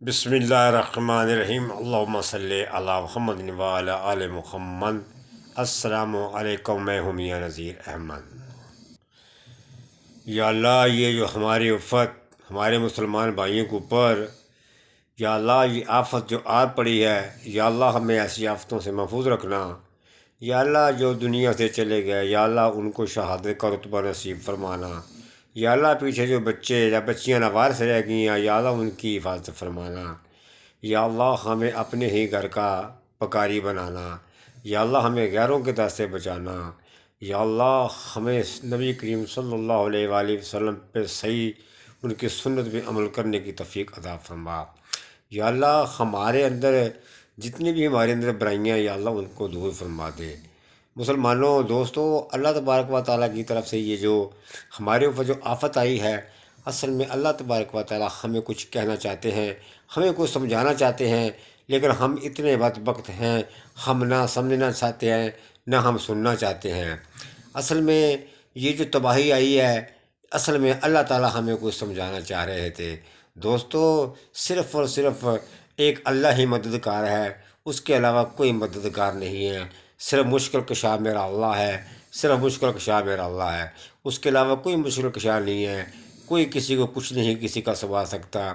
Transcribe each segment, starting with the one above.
بسم اللہ الرحمن الرحیم اللہم صلی علی محمد وعلی آل محمد۔ السلام علیکم، میں ہوں میاں نذیر احمد۔ یا اللہ، یہ جو ہماری آفت ہمارے مسلمان بھائیوں کے اوپر، یا اللہ یہ آفت جو آ پڑی ہے، یا اللہ ہمیں ایسی آفتوں سے محفوظ رکھنا۔ یا اللہ جو دنیا سے چلے گئے، یا اللہ ان کو شہادت کا رتبہ نصیب فرمانا۔ یا اللہ پیچھے جو بچے یا بچیاں ناوارث رہ گئی ہیں، یا اللہ ان کی حفاظت فرمانا۔ یا اللہ ہمیں اپنے ہی گھر کا پکاری بنانا۔ یا اللہ ہمیں غیروں کے دست سے بچانا۔ یا اللہ ہمیں نبی کریم صلی اللہ علیہ وآلہ وسلم پہ صحیح ان کی سنت پہ عمل کرنے کی توفیق عطا فرما۔ یا اللہ ہمارے اندر جتنی بھی ہمارے اندر برائیاں، یا اللہ ان کو دور فرما دے۔ مسلمانوں دوستوں، اللہ تبارک و تعالیٰ کی طرف سے یہ جو ہمارے اوپر جو آفت آئی ہے، اصل میں اللہ تبارک و تعالیٰ ہمیں کچھ کہنا چاہتے ہیں، ہمیں کچھ سمجھانا چاہتے ہیں، لیکن ہم اتنے بدبخت ہیں، ہم نہ سمجھنا چاہتے ہیں نہ ہم سننا چاہتے ہیں۔ اصل میں یہ جو تباہی آئی ہے، اصل میں اللہ تعالیٰ ہمیں کچھ سمجھانا چاہ رہے تھے۔ دوستو، صرف اور صرف ایک اللہ ہی مددگار ہے، اس کے علاوہ کوئی مددگار نہیں ہے۔ صرف مشکل کشا میرا اللہ ہے، صرف مشکل کشا میرا اللہ ہے، اس کے علاوہ کوئی مشکل کشا نہیں ہے۔ کوئی کسی کو کچھ نہیں کسی کا سنبھال سکتا۔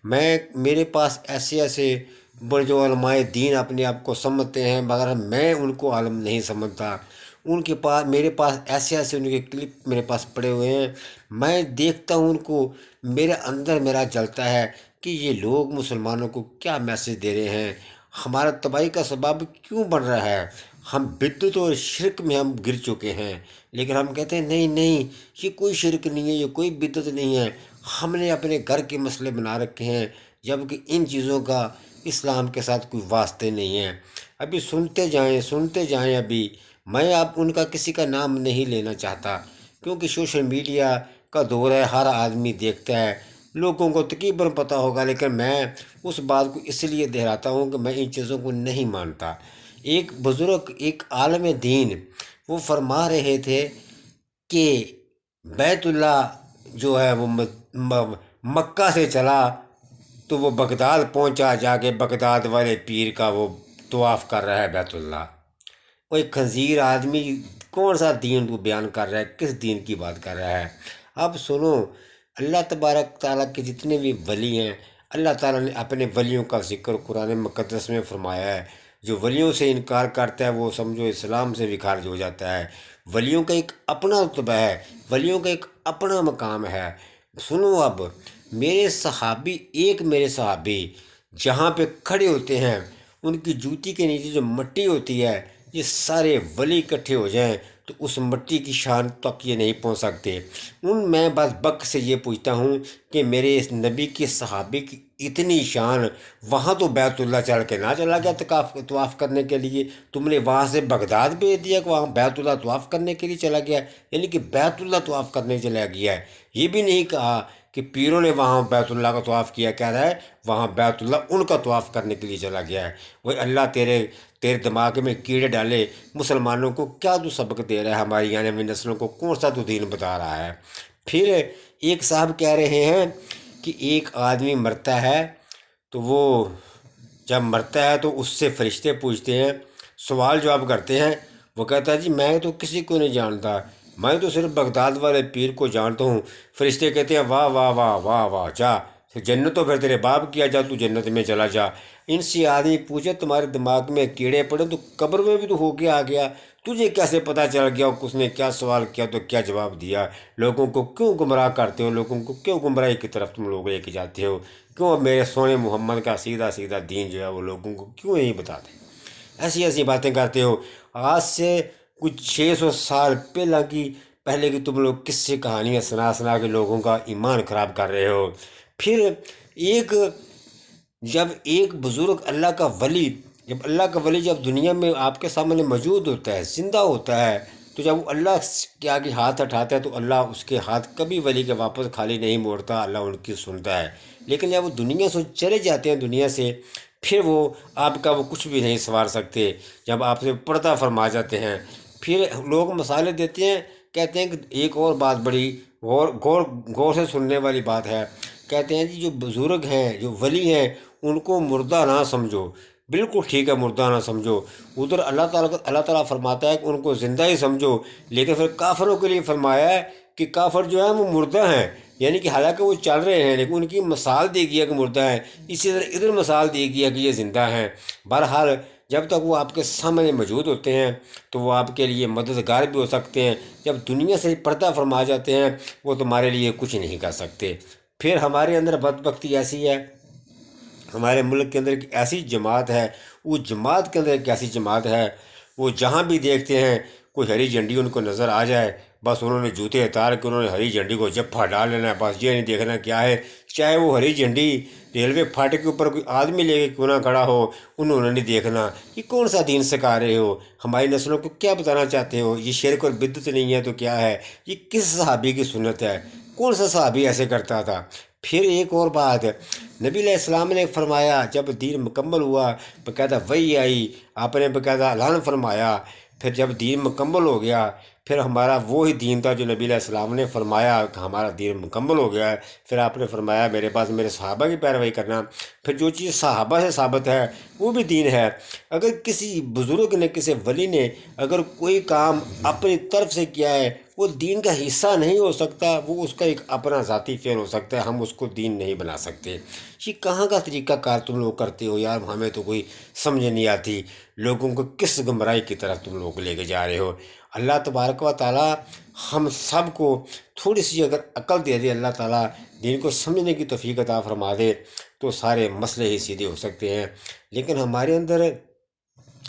میں میرے پاس ایسے بڑے جو علماء دین اپنے آپ کو سمجھتے ہیں، مگر میں ان کو عالم نہیں سمجھتا۔ ان کے پاس میرے پاس ایسے ان کے کلپ میرے پاس پڑے ہوئے ہیں، میں دیکھتا ہوں ان کو، میرے اندر میرا جلتا ہے کہ یہ لوگ مسلمانوں کو کیا میسج دے رہے ہیں، ہمارا تباہی کا سبب کیوں بن رہا ہے۔ ہم بدعت اور شرک میں ہم گر چکے ہیں، لیکن ہم کہتے ہیں نہیں یہ کوئی شرک نہیں ہے، یہ کوئی بدعت نہیں ہے، ہم نے اپنے گھر کے مسئلے بنا رکھے ہیں، جبکہ ان چیزوں کا اسلام کے ساتھ کوئی واسطے نہیں ہے۔ ابھی سنتے جائیں ابھی میں اب ان کا کسی کا نام نہیں لینا چاہتا، کیونکہ سوشل میڈیا کا دور ہے، ہر آدمی دیکھتا ہے، لوگوں کو تقریباً پتہ ہوگا، لیکن میں اس بات کو اس لیے دہراتا ہوں کہ میں ان چیزوں کو نہیں مانتا۔ ایک بزرگ، ایک عالم دین، وہ فرما رہے تھے کہ بیت اللہ جو ہے وہ مکہ سے چلا تو وہ بغداد پہنچا، جا کے بغداد والے پیر کا وہ طواف کر رہا ہے بیت اللہ۔ وہ ایک خنزیر آدمی کون سا دین کو بیان کر رہا ہے، کس دین کی بات کر رہا ہے۔ اب سنو، اللہ تبارک تعالیٰ کے جتنے بھی ولی ہیں، اللہ تعالیٰ نے اپنے ولیوں کا ذکر قرآن مقدس میں فرمایا ہے۔ جو ولیوں سے انکار کرتا ہے وہ سمجھو اسلام سے بھی خارج ہو جاتا ہے۔ ولیوں کا ایک اپنا رتبہ ہے، ولیوں کا ایک اپنا مقام ہے۔ سنو، اب میرے صحابی جہاں پہ کھڑے ہوتے ہیں، ان کی جوتی کے نیچے جو مٹی ہوتی ہے، یہ سارے ولی اکٹھے ہو جائیں تو اس مٹی کی شان تک یہ نہیں پہنچ سکتے۔ میں بس بک سے یہ پوچھتا ہوں کہ میرے اس نبی کے صحابی کی اتنی شان، وہاں تو بیت اللہ چل کے نہ چلا گیا طواف کرنے کے لیے، تم نے وہاں سے بغداد بھیج دیا کہ وہاں بیت اللہ طواف کرنے کے لیے چلا گیا، یعنی کہ بیت اللہ طواف کرنے چلا گیا ہے۔ یہ بھی نہیں کہا کہ پیروں نے وہاں بیت اللہ کا طواف کیا، کہہ رہا ہے وہاں بیت اللہ ان کا طواف کرنے کے لیے چلا گیا ہے۔ وہ اللہ تیرے دماغ میں کیڑے ڈالے، مسلمانوں کو کیا تو سبق دے رہا ہے، ہماری آنے والی نسلوں کو کون سا تو دین بتا رہا ہے۔ پھر ایک صاحب کہہ رہے ہیں کہ ایک آدمی مرتا ہے تو وہ جب مرتا ہے تو اس سے فرشتے پوچھتے ہیں، سوال جواب کرتے ہیں، وہ کہتا ہے جی میں تو کسی کو نہیں جانتا، میں تو صرف بغداد والے پیر کو جانتا ہوں۔ فرشتے کہتے ہیں واہ واہ واہ واہ واہ، جا جنت تو پھر تیرے باپ کیا، جا تو جنت میں چلا جا۔ ان سے آدمی پوچھے تمہارے دماغ میں کیڑے پڑے تو قبر میں بھی تو ہو کے آ گیا، تجھے کیسے پتہ چل گیا اس نے کیا سوال کیا تو کیا جواب دیا؟ لوگوں کو کیوں گمراہ کرتے ہو، لوگوں کو کیوں گمراہی کی طرف تم لوگ لے کے جاتے ہو؟ کیوں میرے سونے محمد کا سیدھا دین جو ہے وہ لوگوں کو کیوں نہیں بتاتے؟ ایسی باتیں کرتے ہو۔ آج سے کچھ 600 سال پہلے کی تم لوگ قصے سے کہانیاں سنا کے لوگوں کا ایمان خراب کر رہے ہو۔ پھر جب ایک بزرگ اللہ کا ولی جب دنیا میں آپ کے سامنے موجود ہوتا ہے، زندہ ہوتا ہے، تو جب وہ اللہ کے آگے ہاتھ اٹھاتا ہے تو اللہ اس کے ہاتھ کبھی ولی کے واپس خالی نہیں موڑتا، اللہ ان کی سنتا ہے۔ لیکن جب وہ دنیا سے چلے جاتے ہیں دنیا سے، پھر وہ آپ کا وہ کچھ بھی نہیں سنوار سکتے، جب آپ سے پردہ فرما جاتے ہیں۔ پھر لوگ مسالے دیتے ہیں، کہتے ہیں کہ ایک اور بات بڑی غور سے سننے والی بات ہے، کہتے ہیں جی جو بزرگ ہیں جو ولی ہیں ان کو مردہ نہ سمجھو، بالکل ٹھیک ہے مردہ نہ سمجھو۔ ادھر اللہ تعالیٰ فرماتا ہے کہ ان کو زندہ ہی سمجھو، لیکن پھر کافروں کے لیے فرمایا ہے کہ کافر جو ہیں وہ مردہ ہیں، یعنی کہ حالانکہ وہ چل رہے ہیں لیکن ان کی مثال دی گئی ہے کہ مردہ ہیں، اسی طرح ادھر مثال دی گئی ہے کہ یہ زندہ ہیں۔ بہرحال جب تک وہ آپ کے سامنے موجود ہوتے ہیں تو وہ آپ کے لیے مددگار بھی ہو سکتے ہیں، جب دنیا سے پردہ فرما جاتے ہیں وہ تمہارے لیے کچھ نہیں کر سکتے۔ پھر ہمارے اندر بدبختی ایسی ہے، ہمارے ملک کے اندر ایک ایسی جماعت ہے، وہ جماعت کے اندر ایک ایسی جماعت ہے، وہ جہاں بھی دیکھتے ہیں کوئی ہری جھنڈی ان کو نظر آ جائے بس انہوں نے جوتے اتار کے انہوں نے ہری جھنڈی کو جپھا ڈال لینا ہے، بس یہ نہیں دیکھنا کیا ہے، چاہے وہ ہری جھنڈی ریلوے پھاٹک کے اوپر کوئی آدمی لے کے کیوں نہ کھڑا ہو، انہوں نے نہیں دیکھنا۔ یہ کون سا دین سکھا رہے ہو، ہماری نسلوں کو کیا بتانا چاہتے ہو؟ یہ شرک اور بدعت نہیں ہے تو کیا ہے؟ یہ کس صحابی کی سنت ہے؟ کون سا صحابی ایسے کرتا تھا؟ پھر ایک اور بات، نبی علیہ السلام نے فرمایا جب دین مکمل ہوا باقاعدہ وحی آئی، آپ نے باقاعدہ اعلان فرمایا، پھر جب دین مکمل ہو گیا پھر ہمارا وہی دین تھا جو نبی علیہ السلام نے فرمایا کہ ہمارا دین مکمل ہو گیا ہے، پھر آپ نے فرمایا میرے پاس میرے صحابہ کی پیروی کرنا، پھر جو چیز صحابہ سے ثابت ہے وہ بھی دین ہے۔ اگر کسی بزرگ نے کسی ولی نے اگر کوئی کام اپنی طرف سے کیا ہے وہ دین کا حصہ نہیں ہو سکتا، وہ اس کا ایک اپنا ذاتی فعل ہو سکتا ہے، ہم اس کو دین نہیں بنا سکتے۔ یہ کہاں کا طریقہ کار تم لوگ کرتے ہو یار، ہمیں تو کوئی سمجھ نہیں آتی، لوگوں کو کس گمراہی کی طرف تم لوگ لے کے جا رہے ہو۔ اللہ تبارک و تعالیٰ ہم سب کو تھوڑی سی اگر عقل دے دے، اللہ تعالیٰ دین کو سمجھنے کی توفیق عطا فرما دے تو سارے مسئلے ہی سیدھے ہو سکتے ہیں۔ لیکن ہمارے اندر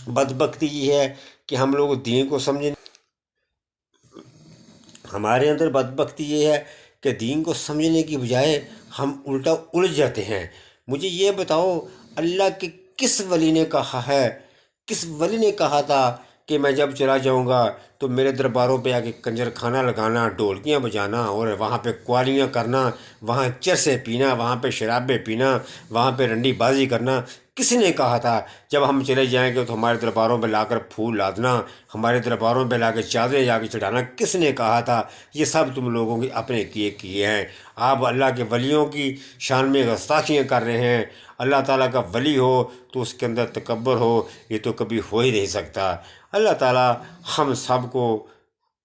بدبختی یہ ہے کہ ہم لوگ دین کو سمجھیں، ہمارے اندر بدبختی یہ ہے کہ دین کو سمجھنے کی بجائے ہم الٹا الجھ جاتے ہیں۔ مجھے یہ بتاؤ اللہ کے کس ولی نے کہا ہے، کس ولی نے کہا تھا کہ میں جب چلا جاؤں گا تو میرے درباروں پہ آ کے کنجر کھانا لگانا، ڈھولکیاں بجانا اور وہاں پہ قوالیاں کرنا، وہاں چرسیں پینا، وہاں پہ شرابیں پینا، وہاں پہ رنڈی بازی کرنا؟ کس نے کہا تھا جب ہم چلے جائیں گے تو ہمارے درباروں پہ لا کر پھول لادنا، ہمارے درباروں پہ لا کے چادریں جا کے چڑھانا؟ کس نے کہا تھا؟ یہ سب تم لوگوں کے اپنے کیے ہیں۔ آپ اللہ کے ولیوں کی شان میں گستاخیاں کر رہے ہیں۔ اللہ تعالیٰ کا ولی ہو تو اس کے اندر تکبر ہو، یہ تو کبھی ہو ہی نہیں سکتا۔ اللہ تعالیٰ ہم سب کو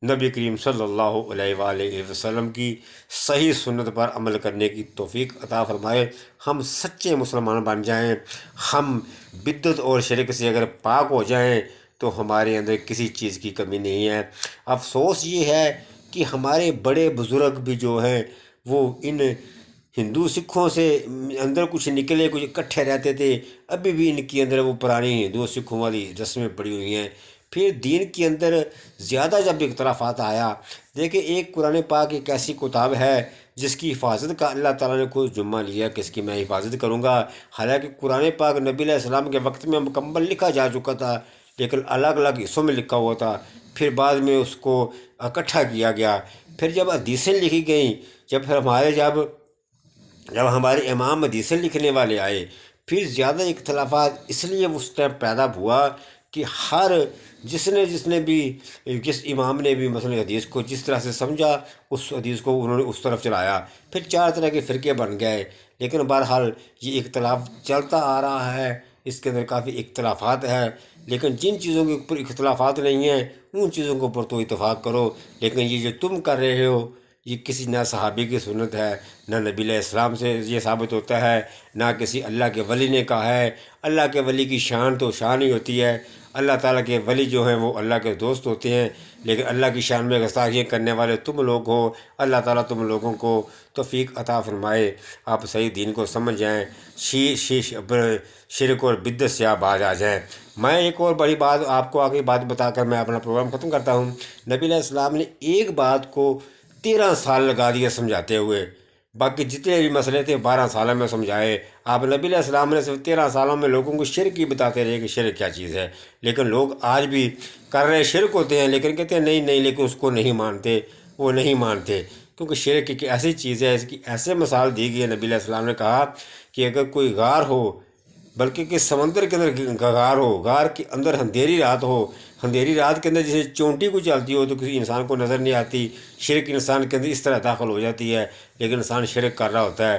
نبی کریم صلی اللہ علیہ وآلہ وسلم کی صحیح سنت پر عمل کرنے کی توفیق عطا فرمائے، ہم سچے مسلمان بن جائیں، ہم بدعت اور شرک سے اگر پاک ہو جائیں تو ہمارے اندر کسی چیز کی کمی نہیں ہے۔ افسوس یہ ہے کہ ہمارے بڑے بزرگ بھی جو ہیں وہ ان ہندو سکھوں سے اندر کچھ نکلے کچھ اکٹھے رہتے تھے، ابھی بھی ان کے اندر وہ پرانی ہندو سکھوں والی رسمیں پڑی ہوئی ہیں۔ پھر دین کے اندر زیادہ جب اختلافات آیا، دیکھیں ایک قرآن پاک ایک ایسی کتاب ہے جس کی حفاظت کا اللہ تعالیٰ نے کوئی ذمہ لیا کہ اس کی میں حفاظت کروں گا، حالانکہ قرآن پاک نبی علیہ السلام کے وقت میں مکمل لکھا جا چکا تھا لیکن الگ الگ حصوں میں لکھا ہوا تھا، پھر بعد میں اس کو اکٹھا کیا گیا۔ پھر جب حدیثیں لکھی گئیں، جب ہمارے امام حدیثیں لکھنے والے آئے، پھر زیادہ اختلافات اس لیے اس ٹائم پیدا ہوا کہ جس نے بھی جس امام نے بھی مثلا حدیث کو جس طرح سے سمجھا اس حدیث کو انہوں نے اس طرف چلایا، پھر چار طرح کے فرقے بن گئے۔ لیکن بہرحال یہ اختلاف چلتا آ رہا ہے، اس کے اندر کافی اختلافات ہیں، لیکن جن چیزوں کے اوپر اختلافات نہیں ہیں ان چیزوں کے اوپر تو اتفاق کرو۔ لیکن یہ جو تم کر رہے ہو یہ کسی نہ صحابی کی سنت ہے، نہ نبی علیہ السلام سے یہ ثابت ہوتا ہے، نہ کسی اللہ کے ولی نے کہا ہے۔ اللہ کے ولی کی شان تو شان ہی ہوتی ہے، اللہ تعالیٰ کے ولی جو ہیں وہ اللہ کے دوست ہوتے ہیں، لیکن اللہ کی شان میں گستاخیاں کرنے والے تم لوگ ہو۔ اللہ تعالیٰ تم لوگوں کو توفیق عطا فرمائے، آپ صحیح دین کو سمجھ جائیں، شرک اور بدعت سے آپ باز آ جائیں۔ میں ایک اور بڑی بات آپ کو آگے بات بتا کر میں اپنا پروگرام ختم کرتا ہوں۔ نبی علیہ السلام نے ایک بات کو 13 سال لگا دیا سمجھاتے ہوئے، باقی جتنے بھی مسئلے تھے 12 سالوں میں سمجھائے۔ آپ نبی علیہ السلام نے صرف 13 سالوں میں لوگوں کو شرک ہی بتاتے رہے کہ شرک کیا چیز ہے، لیکن لوگ آج بھی کر رہے شرک ہوتے ہیں لیکن کہتے ہیں نہیں نہیں، لیکن اس کو نہیں مانتے، وہ نہیں مانتے، کیونکہ شرک ایک ایسی چیز ہے، اس کی ایسے مثال دی گئی ہے۔ نبی علیہ السلام نے کہا کہ اگر کوئی غار ہو، بلکہ کہ سمندر کے اندر غار ہو، غار کے اندر اندھیری رات ہو، اندھیری رات کے اندر جیسے چونٹی کو چلتی ہو تو کسی انسان کو نظر نہیں آتی، شرک انسان کے اندر اس طرح داخل ہو جاتی ہے، لیکن انسان شرک کر رہا ہوتا ہے